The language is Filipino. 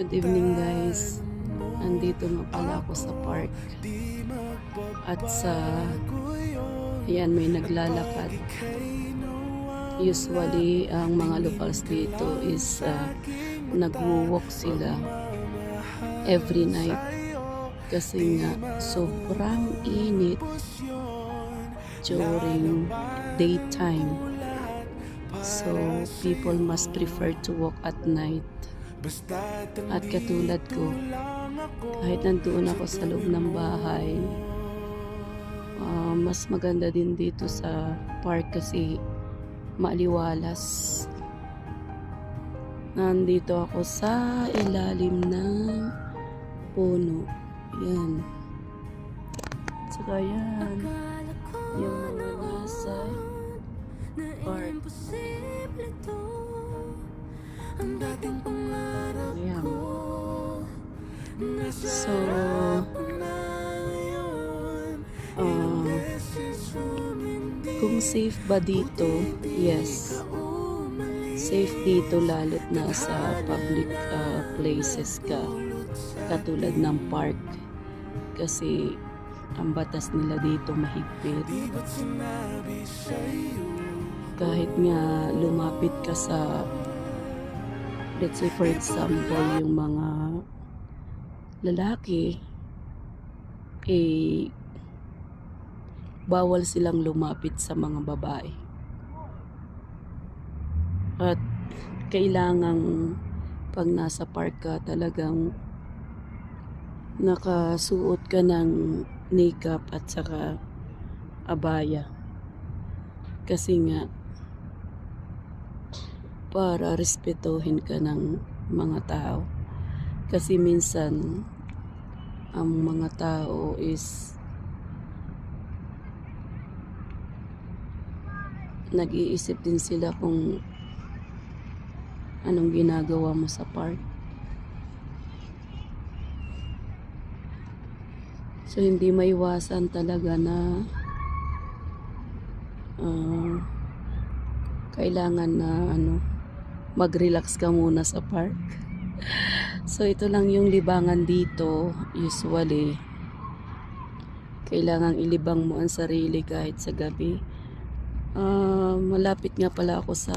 Good evening guys. Nandito nga pala ako sa park. At ayan, may naglalakad. Usually, ang mga locals dito is nagwo-walk sila every night. Kasi nga, sobrang init during daytime. So, people must prefer to walk at night. At katulad ko, kahit nandoon ako sa loob ng bahay, mas maganda din dito sa park kasi maaliwalas. Nandito ako sa ilalim ng puno. Yan. Saka yan. Yung mga nasa park. Ayan. So, kung safe ba dito? Yes. Safe dito lalo't na sa public places ka. Katulad ng park. Kasi ang batas nila dito mahigpit. Kahit nga lumapit ka sa, let's say for example, yung mga lalaki, bawal silang lumapit sa mga babae. At kailangang pag nasa park ka talagang nakasuot ka ng makeup at saka abaya. Kasi nga para respetuhin ka ng mga tao. Kasi minsan ang mga tao is nag-iisip din sila kung anong ginagawa mo sa park. So hindi maiwasan talaga na kailangan na mag-relax ka muna sa park. So ito lang yung libangan dito. Usually kailangang ilibang mo ang sarili kahit sa gabi. Malapit nga pala ako sa